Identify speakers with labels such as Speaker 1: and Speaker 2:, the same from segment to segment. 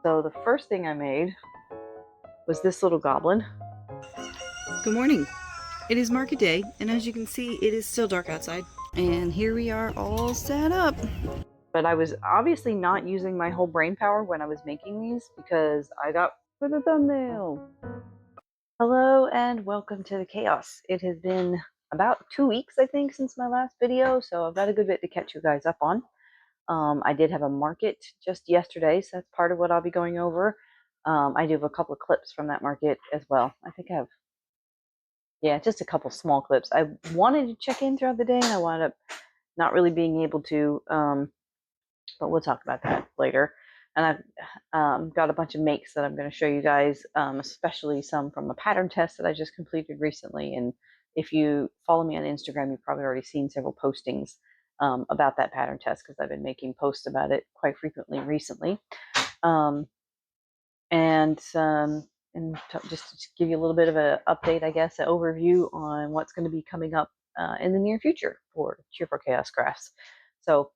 Speaker 1: So the first thing I made was this little goblin.
Speaker 2: Good morning. It is market day, and as you can see, it is still dark outside. And here we are all set up.
Speaker 1: But I was obviously not using my whole brain power when I was making these because I got for the thumbnail. Hello and welcome to the chaos. It has been about 2 weeks, I think, since my last video, so I've got a good bit to catch you guys up on. I did have a market just yesterday, so that's part of what I'll be going over. I do have a couple of clips from that market as well. I think I have, yeah, just a couple small clips. I wanted to check in throughout the day, and I wound up not really being able to, but we'll talk about that later. And I've got a bunch of makes that I'm going to show you guys, especially some from a pattern test that I just completed recently. And if you follow me on Instagram, you've probably already seen several postings about that pattern test because I've been making posts about it quite frequently recently. Just to give you a little bit of an update, I guess, an overview on what's going to be coming up in the near future for Cheerful Chaos Crafts. So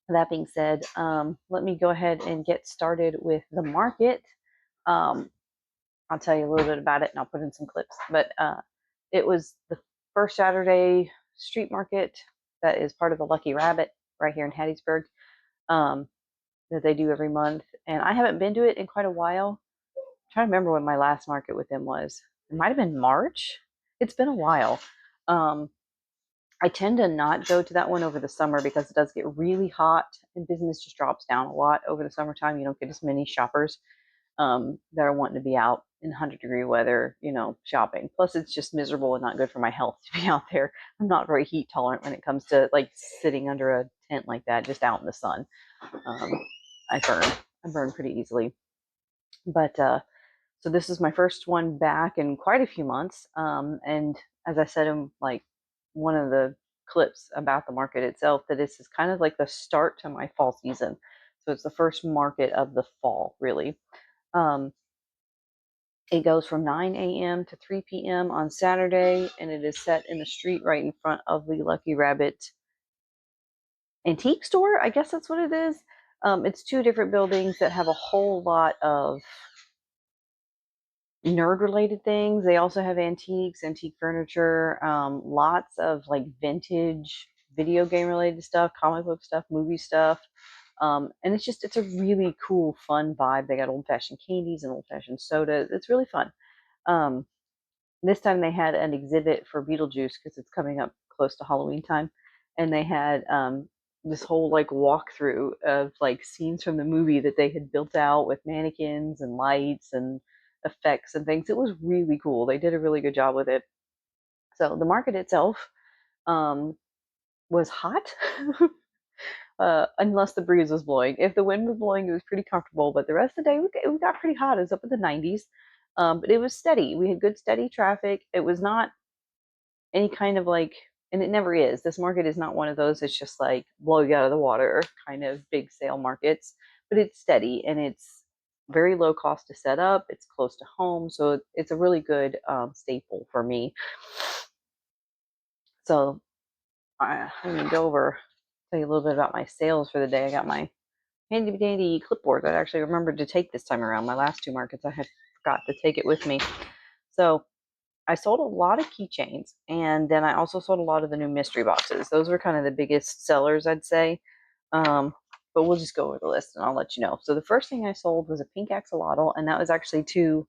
Speaker 1: that being said, let me go ahead and get started with the market. I'll tell you a little bit about it and I'll put in some clips. But it was the first Saturday street market that is part of the Lucky Rabbit right here in Hattiesburg that they do every month. And I haven't been to it in quite a while. I'm trying to remember when my last market with them was. It might have been March. It's been a while. I tend to not go to that one over the summer because it does get really hot and business just drops down a lot over the summertime. You don't get as many shoppers that are wanting to be out in 100-degree weather, shopping. Plus, it's just miserable and not good for my health to be out there. I'm not very heat tolerant when it comes to like sitting under a tent like that, just out in the sun. I burn pretty easily. But so this is my first one back in quite a few months. And as I said in like one of the clips about the market itself, that this is kind of like the start to my fall season. So it's the first market of the fall, really. It goes from 9 a.m. to 3 p.m. on Saturday, and it is set in the street right in front of the Lucky Rabbit antique store. I guess that's what it is. It's two different buildings that have a whole lot of nerd related things. They also have antiques, antique furniture, lots of like vintage video game related stuff, comic book stuff, movie stuff. And it's a really cool, fun vibe. They got old fashioned candies and old fashioned sodas. It's really fun. This time they had an exhibit for Beetlejuice because it's coming up close to Halloween time. And they had this whole like walkthrough of like scenes from the movie that they had built out with mannequins and lights and effects and things. It was really cool. They did a really good job with it. So the market itself was hot. Unless the breeze was blowing. If the wind was blowing, it was pretty comfortable. But the rest of the day, we got pretty hot. It was up in the 90s. But it was steady. We had good, steady traffic. It was not any kind of like, and it never is. This market is not one of those. It's just like blow you out of the water kind of big sale markets. But it's steady and it's very low cost to set up. It's close to home. So it's a really good staple for me. So I'm going to go over, tell you a little bit about my sales for the day. I got my handy dandy clipboard that I actually remembered to take this time around. My last two markets, I had forgot to take it with me. So I sold a lot of keychains, and then I also sold a lot of the new mystery boxes. Those were kind of the biggest sellers, I'd say. But we'll just go over the list, and I'll let you know. So the first thing I sold was a pink axolotl, and that was actually to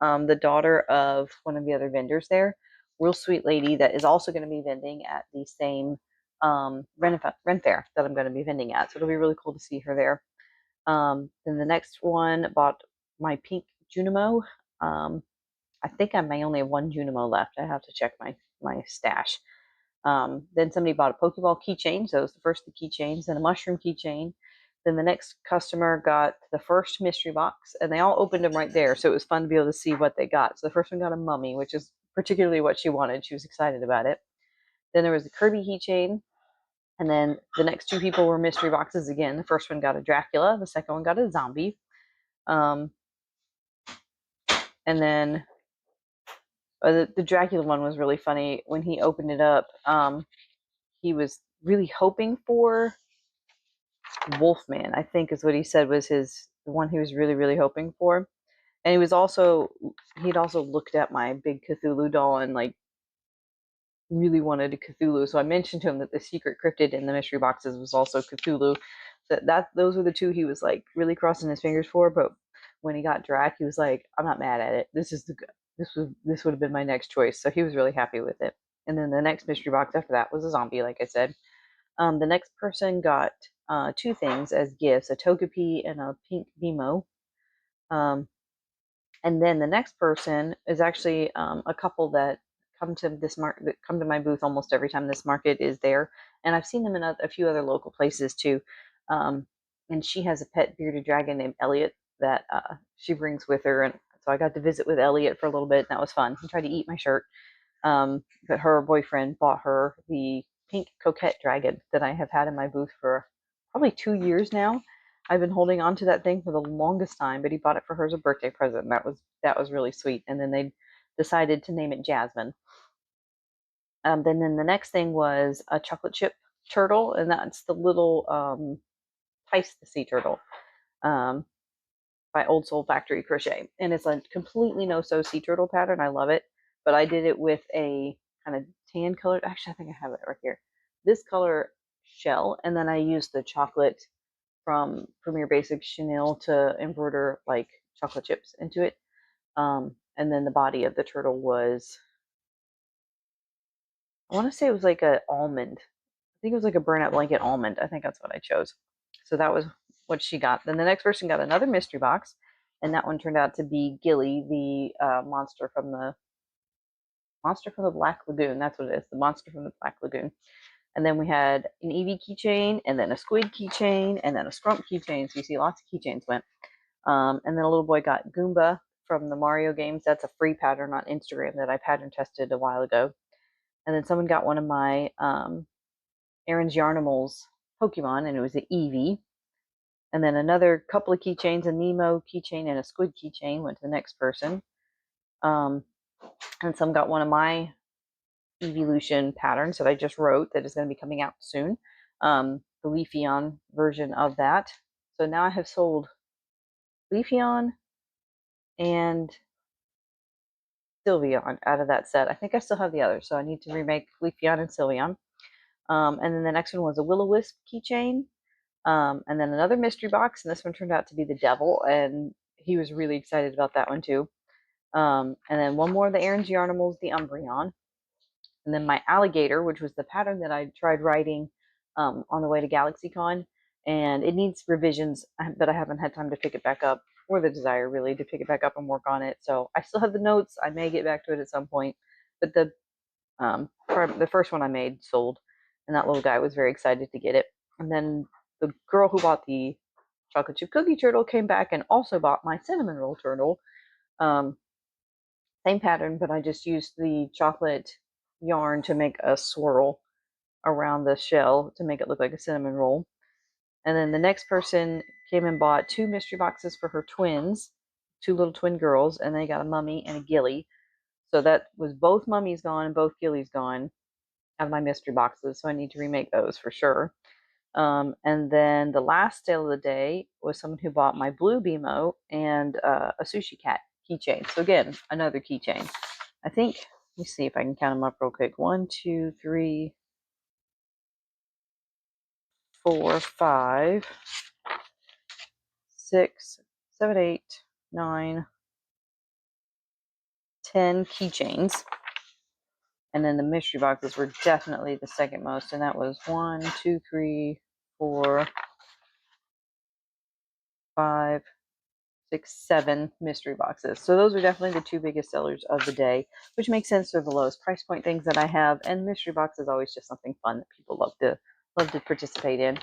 Speaker 1: the daughter of one of the other vendors there. Real sweet lady that is also going to be vending at the same Ren Fair that I'm going to be vending at. So it'll be really cool to see her there. Then the next one bought my pink Junimo. I think I may only have one Junimo left. I have to check my stash. Then somebody bought a Pokeball keychain. So it was the first of the keychains, then a mushroom keychain. Then the next customer got the first mystery box, and they all opened them right there. So it was fun to be able to see what they got. So the first one got a mummy, which is particularly what she wanted. She was excited about it. Then there was a Kirby keychain. And then the next two people were mystery boxes again. The first one got a Dracula. The second one got a zombie. And then the Dracula one was really funny. When he opened it up, he was really hoping for Wolfman, I think is what he said was his the one he was really, really hoping for. And he'd also looked at my big Cthulhu doll and like really wanted a Cthulhu. So I mentioned to him that the secret cryptid in the mystery boxes was also Cthulhu. That those were the two he was like really crossing his fingers for. But when he got Drac, he was like, "I'm not mad at it. This would have been my next choice." So he was really happy with it. And then the next mystery box after that was a zombie, like I said. The next person got two things as gifts: a Togepi and a pink Nemo. And then the next person is actually a couple that come to my booth almost every time this market is there, and I've seen them in a few other local places too. And she has a pet bearded dragon named Elliot that she brings with her, and so I got to visit with Elliot for a little bit, and that was fun. He tried to eat my shirt, but her boyfriend bought her the pink coquette dragon that I have had in my booth for probably 2 years now. I've been holding on to that thing for the longest time, but he bought it for her as a birthday present. And that was really sweet. And then they decided to name it Jasmine. Then the next thing was a chocolate chip turtle, and that's the little Tice the Sea Turtle um, by Old Soul Factory Crochet, and it's a completely no-sew sea turtle pattern. I love it, but I did it with a kind of tan colored. Actually, I think I have it right here. This color shell, and then I used the chocolate from Premier Basics Chenille to embroider like chocolate chips into it. And then the body of the turtle was, I want to say it was like a almond. I think it was like a burnout blanket almond. I think that's what I chose. So that was what she got. Then the next person got another mystery box, and that one turned out to be Gilly, the monster from the Black Lagoon. That's what it is, the monster from the Black Lagoon. And then we had an Eevee keychain, and then a squid keychain, and then a Scrump keychain. So you see lots of keychains went. And then a little boy got Goomba from the Mario games. That's a free pattern on Instagram that I pattern tested a while ago. And then someone got one of my Aaron's Yarnimals Pokemon, and it was an Eevee. And then another couple of keychains, a Nemo keychain and a squid keychain, went to the next person. And some got one of my Evolution patterns that I just wrote that is going to be coming out soon. The Leafeon version of that. So now I have sold Leafeon and Sylveon out of that set. I think I still have the others, so I need to remake Leafeon and Sylveon. And then the next one was a Will-O-Wisp keychain. And then another mystery box, and this one turned out to be the Devil, and he was really excited about that one too. And then one more of the Aaron's Yarnimals, the Umbreon. And then my alligator, which was the pattern that I tried writing on the way to GalaxyCon, and it needs revisions, but I haven't had time to pick it back up, or the desire really to pick it back up and work on it. So I still have the notes. I may get back to it at some point, but the first one I made sold, and that little guy was very excited to get it. And then the girl who bought the chocolate chip cookie turtle came back and also bought my cinnamon roll turtle. Same pattern, but I just used the chocolate yarn to make a swirl around the shell to make it look like a cinnamon roll. And then the next person came and bought two mystery boxes for her twins, two little twin girls, and they got a mummy and a gilly. So that was both mummies gone and both gillies gone out of my mystery boxes. So I need to remake those for sure. And then the last sale of the day was someone who bought my blue BMO and a sushi cat keychain. So again, another keychain. I think, let me see if I can count them up real quick. 1, 2, 3, 4, 5, 6, 7, 8, 9, 10 keychains. And then the mystery boxes were definitely the second most, and that was 1, 2, 3, 4, 5, 6, 7 mystery boxes. So those are definitely the two biggest sellers of the day, which makes sense. They're the lowest price point things that I have, and mystery box is always just something fun that people love to participate in.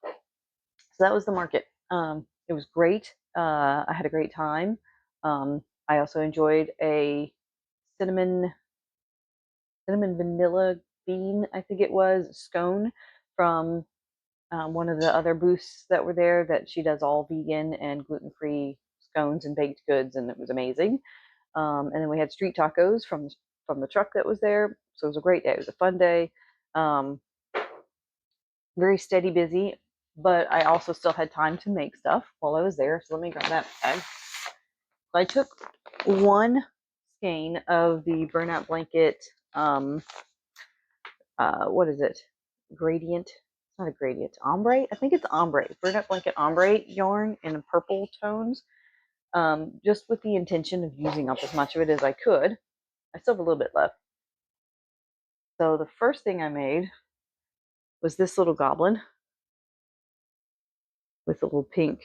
Speaker 1: So that was the market. It was great. I had a great time. I also enjoyed a cinnamon vanilla bean, I think it was, scone from one of the other booths that were there, that she does all vegan and gluten-free scones and baked goods, and it was amazing. And then we had street tacos from the truck that was there. So it was a great day. It was a fun day. Very steady busy. but I also still had time to make stuff while I was there. So let me grab that bag. I took one skein of the burnout blanket. What is it? Gradient. It's not a gradient. Ombre. I think it's ombre. Burnout blanket ombre yarn in purple tones. Just with the intention of using up as much of it as I could. I still have a little bit left. So the first thing I made was this little goblin with a little pink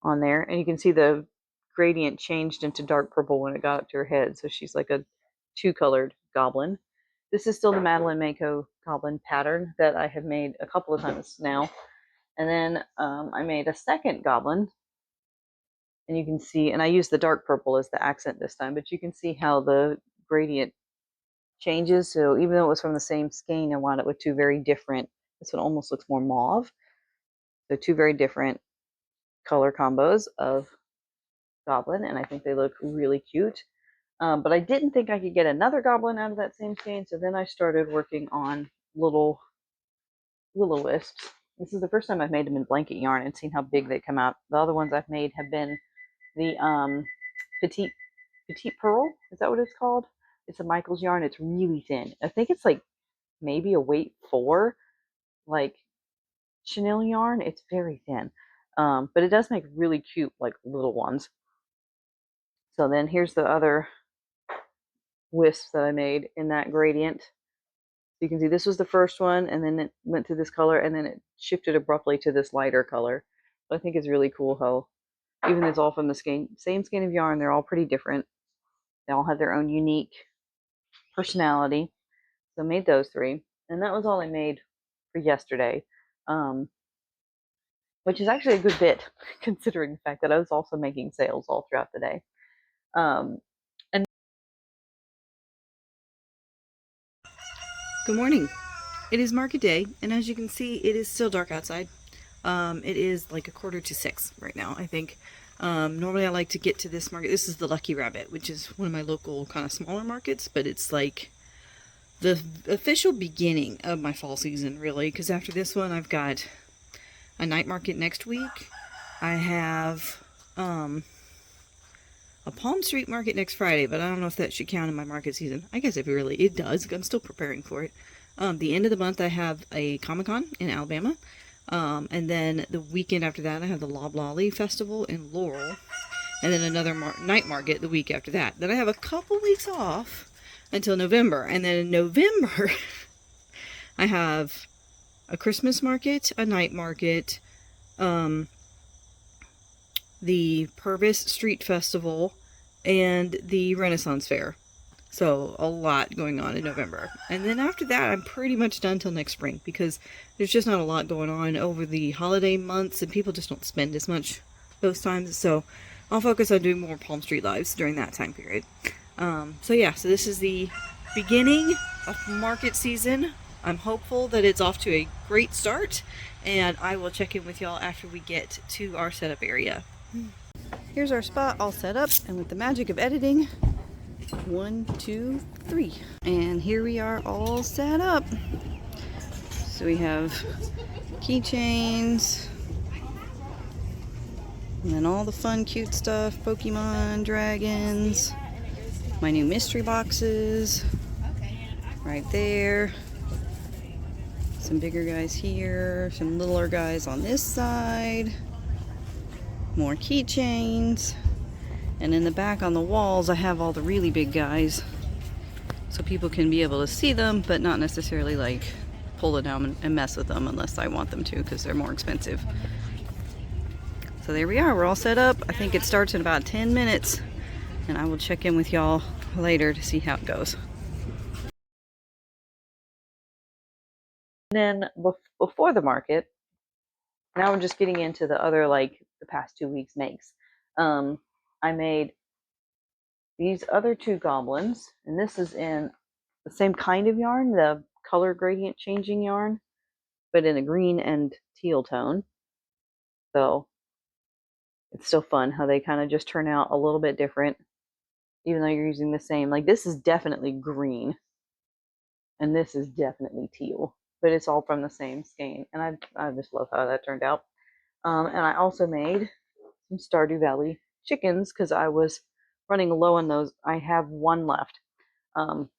Speaker 1: on there. And you can see the gradient changed into dark purple when it got up to her head. So she's like a two-colored goblin. This is still the Madeline Mako goblin pattern that I have made a couple of times now. And then I made a second goblin. And you can see, and I used the dark purple as the accent this time, but you can see how the gradient changes. So even though it was from the same skein, I wound up with two very different, this one almost looks more mauve. So two very different color combos of goblin, and I think they look really cute. But I didn't think I could get another goblin out of that same skein, so then I started working on little will-o-wisps. This is the first time I've made them in blanket yarn and seen how big they come out. The other ones I've made have been the petite pearl. Is that what it's called? It's a Michaels yarn. It's really thin. I think it's like maybe a weight 4, like chenille yarn. It's very thin, but it does make really cute like little ones. So then here's the other wisps that I made in that gradient. So you can see this was the first one, and then it went to this color, and then it shifted abruptly to this lighter color. So I think it's really cool how, even though it's all from the same skein of yarn, they're all pretty different. They all have their own unique personality. So I made those 3, and that was all I made for yesterday, which is actually a good bit considering the fact that I was also making sales all throughout the day. And
Speaker 2: Good morning. It is market day, and as you can see, it is still dark outside. It is like 5:45 right now, I think. Normally I like to get to this market. This is the Lucky Rabbit, which is one of my local kind of smaller markets, but it's like the official beginning of my fall season, really, because after this one, I've got a night market next week. I have a Palm Street market next Friday, but I don't know if that should count in my market season. I guess it does. I'm still preparing for it. The end of the month, I have a Comic-Con in Alabama. And then the weekend after that, I have the Loblolly Festival in Laurel. And then another night market the week after that. Then I have a couple weeks off until November. And then in November, I have a Christmas market, a night market, the Purvis Street Festival, and the Renaissance Fair. So a lot going on in November. And then after that, I'm pretty much done till next spring because there's just not a lot going on over the holiday months and people just don't spend as much those times. So I'll focus on doing more Palm Street lives during that time period. So this is the beginning of market season. I'm hopeful that it's off to a great start, and I will check in with y'all after we get to our setup area. Here's our spot all set up, and with the magic of editing, 1, 2, 3. And here we are all set up. So we have keychains, and then all the fun, cute stuff, Pokemon, dragons, my new mystery boxes, right there. Some bigger guys here, some littler guys on this side, more keychains, and in the back on the walls I have all the really big guys so people can be able to see them but not necessarily like pull it down and mess with them unless I want them to because they're more expensive. So there we are, we're all set up. I think it starts in about 10 minutes and I will check in with y'all later to see how it goes.
Speaker 1: then before the market, now we're just getting into the other, like the past 2 weeks makes. I made these other 2 goblins, and this is in the same kind of yarn, the color gradient changing yarn, but in a green and teal tone. So it's still fun how they kind of just turn out a little bit different, even though you're using the same. Like this is definitely green, and this is definitely teal. but it's all from the same skein. And I just love how that turned out. And I also made some Stardew Valley chickens because I was running low on those. I have one left. Um,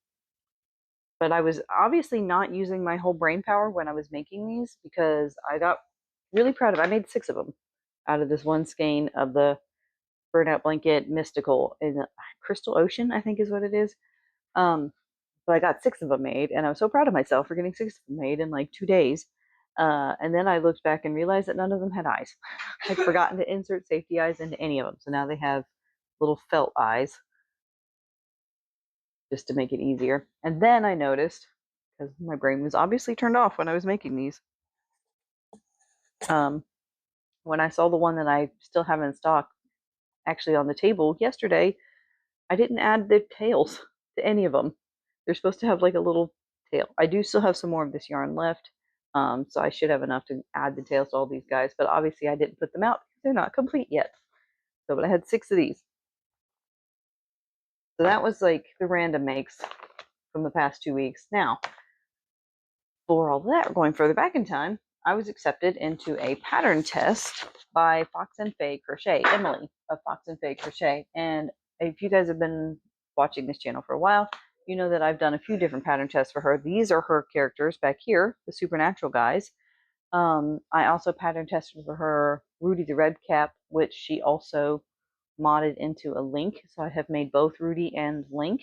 Speaker 1: but I was obviously not using my whole brain power when I was making these because I got really proud of it. I made 6 of them out of this one skein of the Burnout Blanket Mystical in the Crystal Ocean, I think is what it is. Um, but I got 6 of them made, and I was so proud of myself for getting 6 of them made in like 2 days. And then I looked back and realized that none of them had eyes. I'd forgotten to insert safety eyes into any of them, so now they have little felt eyes just to make it easier. And then I noticed, because my brain was obviously turned off when I was making these, um, when I saw the one that I still have in stock actually on the table yesterday, I didn't add the tails to any of them. They're supposed to have like a little tail. I do still have some more of this yarn left, so I should have enough to add the tails to all these guys, but obviously I didn't put them out because they're not complete yet. So, but I had 6 of these. So that was like the random makes from the past 2 weeks. Now, for all that, going further back in time, I was accepted into a pattern test by Fox and Faye Crochet, Emily of Fox and Faye Crochet. And if you guys have been watching this channel for a while, you know that I've done a few different pattern tests for her. These are her characters back here, the Supernatural guys. I also pattern tested for her Rudy the Redcap, which she also modded into a Link. So I have made both Rudy and Link.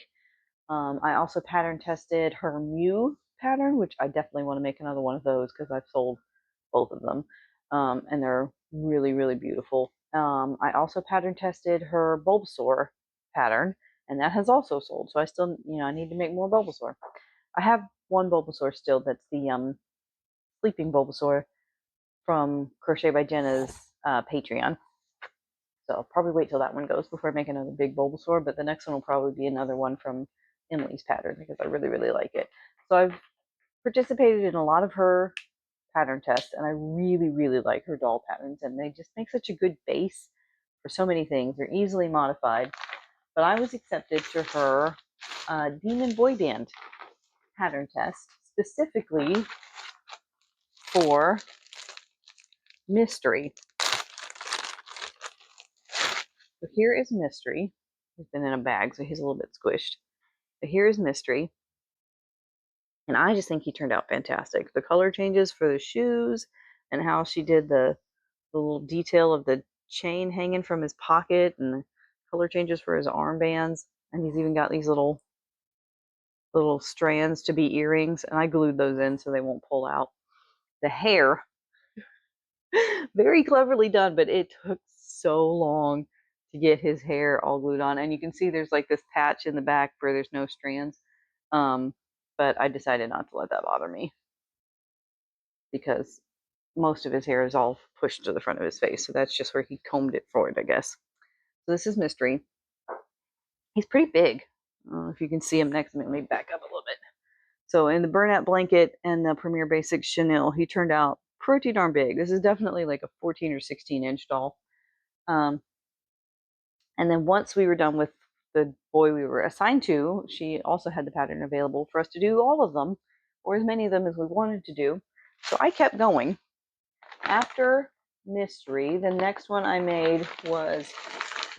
Speaker 1: I also pattern tested her Mew pattern, which I definitely want to make another one of those because I've sold both of them. And they're really, really beautiful. I also pattern tested her Bulbasaur pattern, and that has also sold. So I still, I need to make more Bulbasaur. I have one Bulbasaur still that's the sleeping Bulbasaur from Crochet by Jenna's Patreon. So I'll probably wait till that one goes before I make another big Bulbasaur, but the next one will probably be another one from Emily's pattern because I really, really like it. So I've participated in a lot of her pattern tests, and I really, really like her doll patterns, and they just make such a good base for so many things. They're easily modified. But I was accepted to her Demon Boy Band pattern test specifically for Mystery. So here is Mystery. He's been in a bag, so he's a little bit squished. But here is Mystery. And I just think he turned out fantastic. The color changes for the shoes and how she did the little detail of the chain hanging from his pocket and the color changes for his armbands. And he's even got these little strands to be earrings. And I glued those in so they won't pull out. The hair, very cleverly done, but it took so long to get his hair all glued on. And you can see there's like this patch in the back where there's no strands. But I decided not to let that bother me because most of his hair is all pushed to the front of his face. So that's just where he combed it forward, I guess. So this is Mystery. He's pretty big. I don't know if you can see him next to me. Let me back up a little bit. So in the Burnout Blanket and the Premier Basics Chenille, he turned out pretty darn big. This is definitely like a 14 or 16 inch doll. And then once we were done with the boy we were assigned to, she also had the pattern available for us to do all of them, or as many of them as we wanted to do. So I kept going. After Mystery, the next one I made was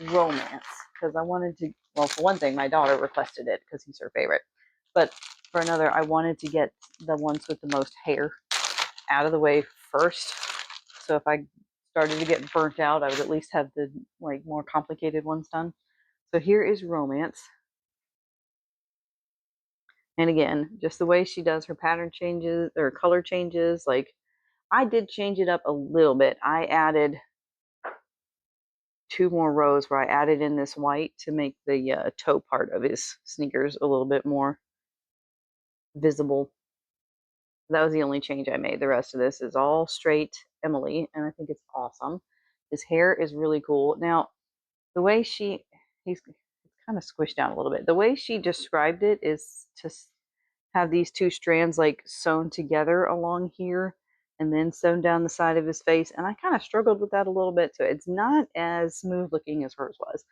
Speaker 1: Romance because I wanted to, well, for one thing, my daughter requested it because he's her favorite. But for another, I wanted to get the ones with the most hair out of the way first. So if I started to get burnt out, I would at least have the more complicated ones done. So here is Romance. And again, just the way she does her pattern changes or color changes, like I did change it up a little bit. I added 2 more rows where I added in this white to make the toe part of his sneakers a little bit more visible. That was the only change I made. The rest of this is all straight Emily, and I think it's awesome. His hair is really cool. Now, the way he's kind of squished down a little bit. The way she described it is to have these 2 strands like sewn together along here and then sewn down the side of his face. And I kind of struggled with that a little bit. So it's not as smooth looking as hers was,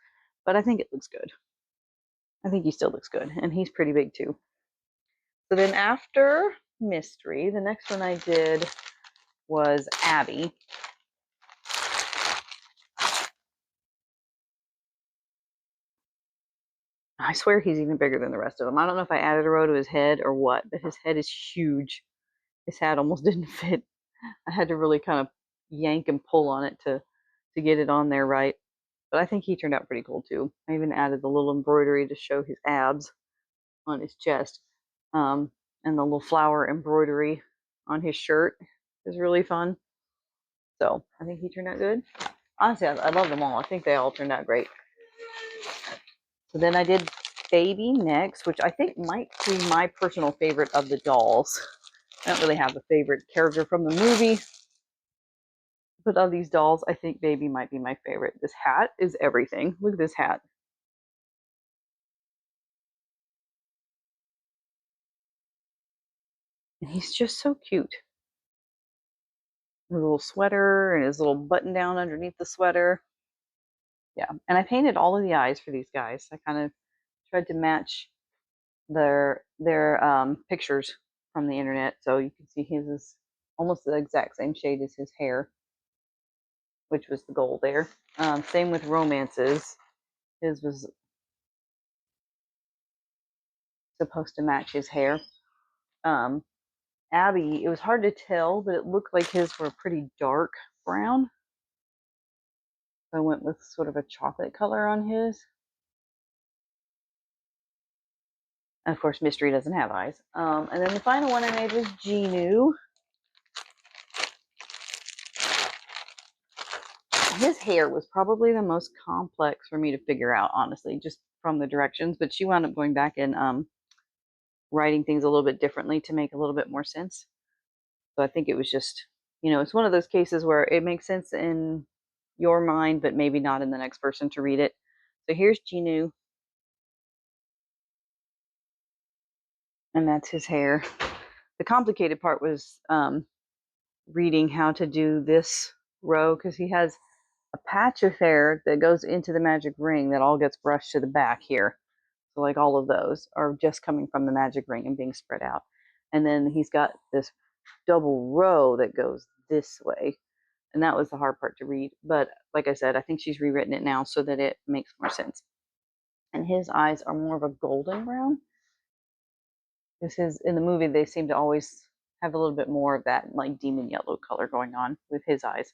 Speaker 1: but I think it looks good. I think he still looks good, and he's pretty big too. So then after Mystery. The next one I did was Abby. I swear he's even bigger than the rest of them. I don't know if I added a row to his head or what, but his head is huge. His hat almost didn't fit. I had to really kind of yank and pull on it to get it on there right. But I think he turned out pretty cool too. I even added the little embroidery to show his abs on his chest, and the little flower embroidery on his shirt is really fun. So I think he turned out good. Honestly, I love them all. I think they all turned out great. So then I did Baby next, which I think might be my personal favorite of the dolls. I don't really have a favorite character from the movie, but of these dolls, I think Baby might be my favorite. This hat is everything. Look at this hat. And he's just so cute. His little sweater and his little button down underneath the sweater. Yeah, and I painted all of the eyes for these guys. I kind of tried to match their pictures from the internet, so you can see his is almost the exact same shade as his hair, which was the goal there. Same with Romances. His was supposed to match his hair. Um, Abby, it was hard to tell, but it looked like his were pretty dark brown. So I went with sort of a chocolate color on his. And of course, Mystery doesn't have eyes. And then the final one I made was Genu. His hair was probably the most complex for me to figure out, honestly, just from the directions. But she wound up going back and writing things a little bit differently to make a little bit more sense. So I think it was just, it's one of those cases where it makes sense in your mind, but maybe not in the next person to read it. So here's Genu, and that's his hair. The complicated part was reading how to do this row because he has a patch of hair that goes into the magic ring that all gets brushed to the back here. So like all of those are just coming from the magic ring and being spread out. And then he's got this double row that goes this way. And that was the hard part to read. But like I said, I think she's rewritten it now so that it makes more sense. And his eyes are more of a golden brown. Because his in the movie they seem to always have a little bit more of that like demon yellow color going on with his eyes.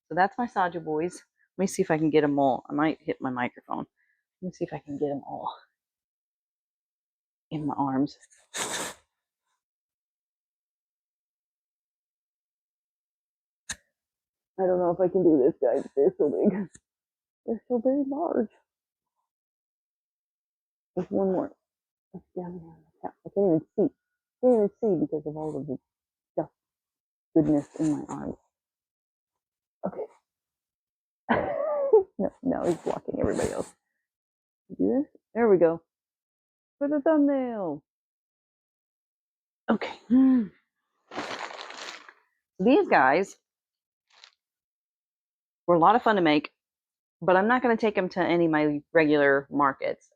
Speaker 1: So that's my Saja boys. Let me see if I can get them all. I might hit my microphone. Let me see if I can get them all in my arms. I don't know if I can do this, guys. They're so big. They're so very large. There's one more. It's down here on the couch. I can't even see. I can't even see because of all of the stuff, goodness in my arms. Okay. No, now he's blocking everybody else. Do this. There we go. For the thumbnail. Okay. These guys were a lot of fun to make, but I'm not going to take them to any of my regular markets.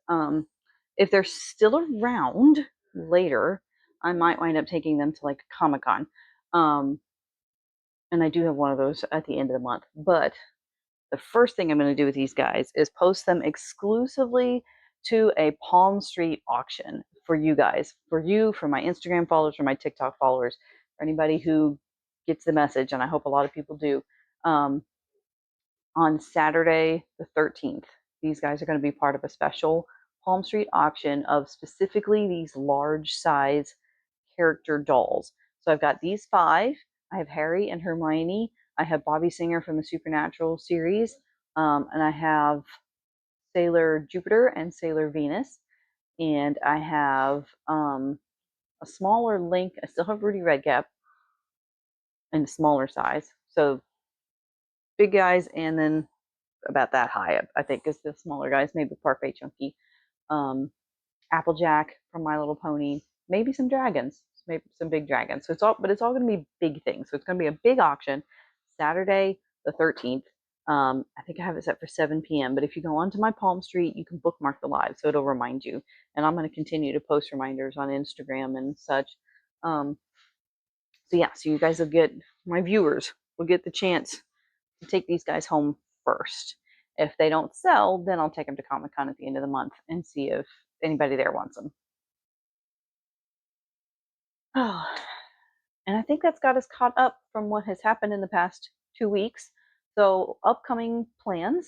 Speaker 1: If they're still around later, I might wind up taking them to like Comic-Con. And I do have one of those at the end of the month. But the first thing I'm going to do with these guys is post them exclusively to a Palm Street auction for you guys, for you, for my Instagram followers, for my TikTok followers, for anybody who gets the message, and I hope a lot of people do. On Saturday the 13th, these guys are going to be part of a special Palm Street auction of specifically these large size character dolls. So I've got these 5. I have Harry and Hermione. I have Bobby Singer from the Supernatural series. And I have Sailor Jupiter and Sailor Venus. And I have a smaller Link. I still have Rudy Redcap in a smaller size. So big guys, and then about that high, I think, is the smaller guys. Maybe Parfait Chunky. Applejack from My Little Pony. Maybe some dragons. Maybe some big dragons. So it's all going to be big things. So it's going to be a big auction Saturday the 13th. I think I have it set for 7 p.m. But if you go onto my Palm Street, you can bookmark the live, so it'll remind you. And I'm going to continue to post reminders on Instagram and such. So yeah, so you guys will get, my viewers will get the chance to take these guys home first. If they don't sell, then I'll take them to Comic Con at the end of the month and see if anybody there wants them. Oh, and I think that's got us caught up from what has happened in the past 2 weeks. So upcoming plans.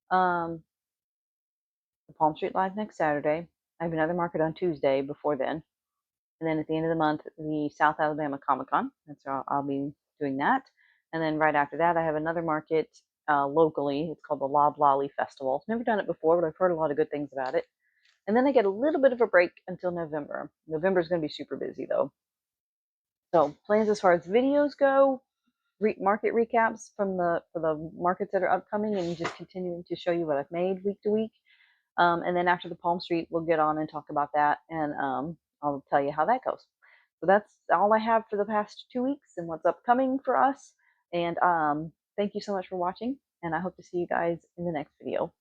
Speaker 1: Um, the Palm Street Live next Saturday. I have another market on Tuesday before then. And then at the end of the month, the South Alabama Comic Con. That's where I'll be doing that. And then right after that, I have another market locally. It's called the Loblolly Festival. Never done it before, but I've heard a lot of good things about it. And then I get a little bit of a break until November. November is going to be super busy though. So plans as far as videos go, market recaps from the for the markets that are upcoming, and just continuing to show you what I've made week to week. And then after the Palm Street, we'll get on and talk about that, and I'll tell you how that goes. So that's all I have for the past 2 weeks and what's upcoming for us. And thank you so much for watching, and I hope to see you guys in the next video.